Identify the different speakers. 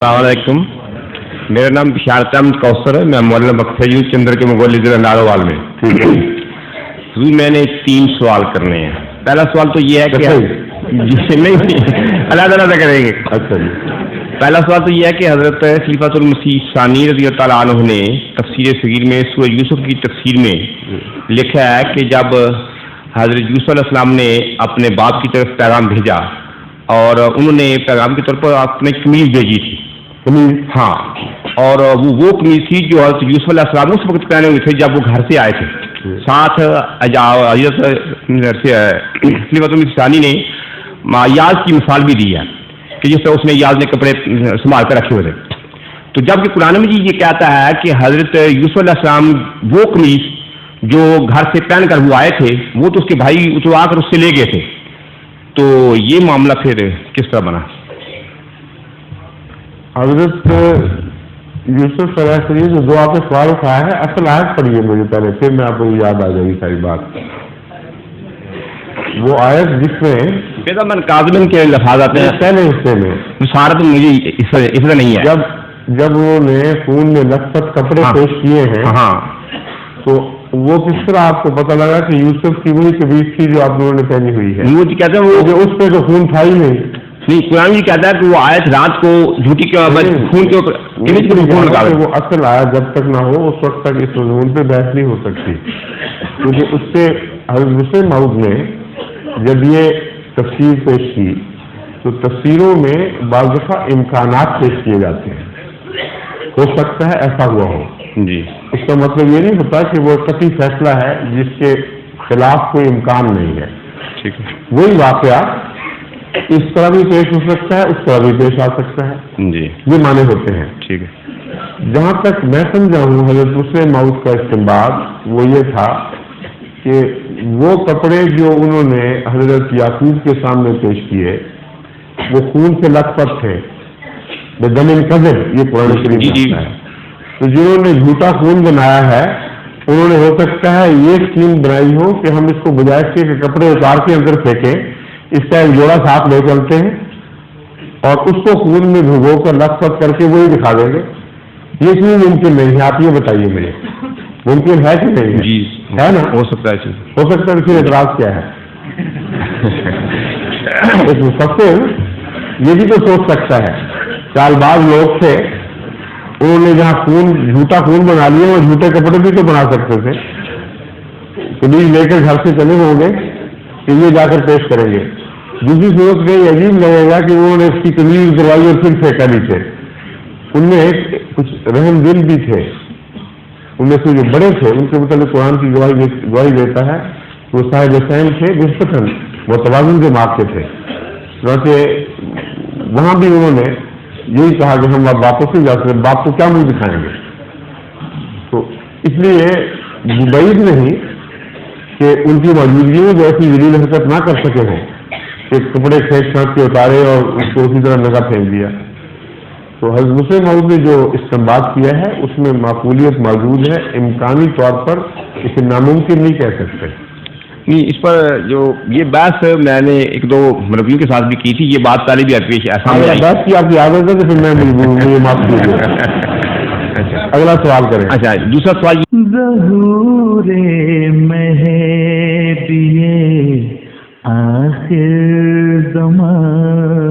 Speaker 1: السلام علیکم، میرا نام بشارت احمد کوثر ہے، میں مولانا بختیار چندر کے مغل ضلع ناروال میں. حضور میں نے 3 سوال کرنے ہیں. پہلا سوال تو یہ ہے کہ جس سے نہیں اللہ تعالیٰ کریں گے. اچھا جی. پہلا سوال تو یہ ہے کہ حضرت خلیفۃ المسیح ثانی رضی اللہ تعالیٰ عنہ نے تفسیر صغیر میں سورہ یوسف کی تفسیر میں لکھا ہے کہ جب حضرت یوسف علیہ السلام نے اپنے باپ کی طرف پیغام بھیجا اور انہوں نے پیغام کے طور پر اپنے قمیض بھیجی تھی. ہاں، اور وہ قمیض تھی جو حضرت یوسف علیہ السلام اس وقت پہنے ہوئے تھے جب وہ گھر سے آئے تھے. ساتھ خلیفۃ المسیح ثانی نے یاز کی مثال بھی دی ہے کہ جس طرح اس نے یاز نے کپڑے سنبھال کر رکھے ہوئے تھے. تو جبکہ قرآن مجید یہ کہتا ہے کہ حضرت یوسف علیہ السلام وہ قمیض جو گھر سے پہن کر وہ آئے تھے وہ تو اس کے بھائی اتروا کر اس سے لے گئے تھے. تو یہ معاملہ پھر کس طرح بنا؟
Speaker 2: حضرت یوسف علیہ السلام جو دعا پہ سوال اٹھایا ہے، اصل آیت پڑھی ہے مجھے پہلے، پھر میں آپ کو یاد آ جائے گی ساری بات. وہ آیت جس میں
Speaker 1: من کاظمن کے لفاظ آتے ہیں
Speaker 2: پہلے حصے میں
Speaker 1: سارت مجھے اس نہیں ہے.
Speaker 2: جب انہوں نے خون میں لطپت کپڑے پیش کیے ہیں،
Speaker 1: ہاں،
Speaker 2: تو وہ کس طرح آپ کو پتہ لگا کہ یوسف کی وہی قمیض تھی جو آپ لوگوں نے پہنی ہوئی ہے؟
Speaker 1: وہ کہتے ہیں وہ
Speaker 2: اس پہ تو خون تھا ہی نہیں.
Speaker 1: قرآن یہ کہتا ہے کہ وہ آیت رات کو جھوٹی کے خون کے اوپر
Speaker 2: وہ اصل آیت جب تک نہ ہو اس وقت تک اس مضمون پہ بحث نہیں ہو سکتی، کیونکہ اس سے حضرت مسلم موعود نے جب یہ تفسیر پیش کی تو تفسیروں میں بعض دفعہ امکانات پیش کیے جاتے ہیں. ہو سکتا ہے ایسا ہوا ہو
Speaker 1: جی.
Speaker 2: اس کا مطلب یہ نہیں ہوتا کہ وہ قطعی فیصلہ ہے جس کے خلاف کوئی امکان نہیں ہے.
Speaker 1: ٹھیک ہے.
Speaker 2: وہی واقعہ اس طرح بھی پیش ہو سکتا ہے، اس طرح بھی پیش آ سکتا ہے.
Speaker 1: جی،
Speaker 2: یہ معنی ہوتے ہیں.
Speaker 1: ٹھیک ہے.
Speaker 2: جہاں تک میں سمجھا ہوں حضرت مسلم موعود کا استنباط وہ یہ تھا کہ وہ کپڑے جو انہوں نے حضرت یعقوب کے سامنے پیش کیے وہ خون سے لت پت تھے. بدم القذب یہ قرآن شریف ہے. تو جنہوں نے جھوٹا خون بنایا ہے انہوں نے ہو سکتا ہے یہ اسکیم بنائی ہو کہ ہم اس کو بجائے کے کپڑے اتار کے اندر پھینکیں، اس کا ایک جوڑا ساتھ لے چلتے ہیں اور اس کو خون میں بھگو کر لت پت کر کے وہی دکھا دیں گے. یہ چیز ممکن نہیں ہے. آپ یہ بتائیے مجھے ممکن ہے کہ نہیں ہے؟
Speaker 1: جی
Speaker 2: ہے نا.
Speaker 1: ہو سکتا ہے.
Speaker 2: ہو سکتا ہے. پھر اعتراض کیا ہے؟ مفسر یہ بھی تو سوچ سکتا ہے. چال باز لوگ تھے، انہوں نے جہاں جھوٹا خون بنا لیا وہ جھوٹے کپڑے بھی تو بنا سکتے تھے. قمیض لے کر گھر سے چلے ہوں گے کہ یہ جا کر پیش کریں گے. دوسری صورت میں یہ عجیب لگے گا کہ انہوں نے اس کی قمیض کروائی اور پھر پھینکا نیچے. ان میں کچھ رحم دل بھی تھے. ان میں سے جو بڑے تھے ان کے متعلق قرآن کی گواہی دیتا ہے وہ صاحب حسین تھے، نسبتاً وہ توازن کے ماپ کے تھے. چنانچہ وہاں بھی انہوں نے یہی کہا کہ ہم واپس نہیں جا سکتے، باپ کو کیا منہ دکھائیں گے. تو اس لیے بعید نہیں کہ ان کی موجودگی میں جو ایسی ذلیل حرکت نہ کر سکے ہیں کہ کپڑے کھینچ کھانچ کے اتارے اور اس کو اسی طرح نگاہ پھینک دیا. تو حضرت مسلم موعود نے جو استنباط کیا ہے اس میں معقولیت موجود ہے. امکانی طور پر اسے ناممکن نہیں کہہ سکتے.
Speaker 1: نہیں، اس پر جو یہ بحث میں نے 1-2 مربیوں کے ساتھ بھی کی تھی. یہ بات پہلے بھی پیش ایسا
Speaker 2: بات کی آپ کی عادت ہے تو پھر میں مجھے معاف کیجیے. اگلا سوال کریں.
Speaker 1: اچھا، دوسرا سوال
Speaker 3: ظہور مہدی آخر زمان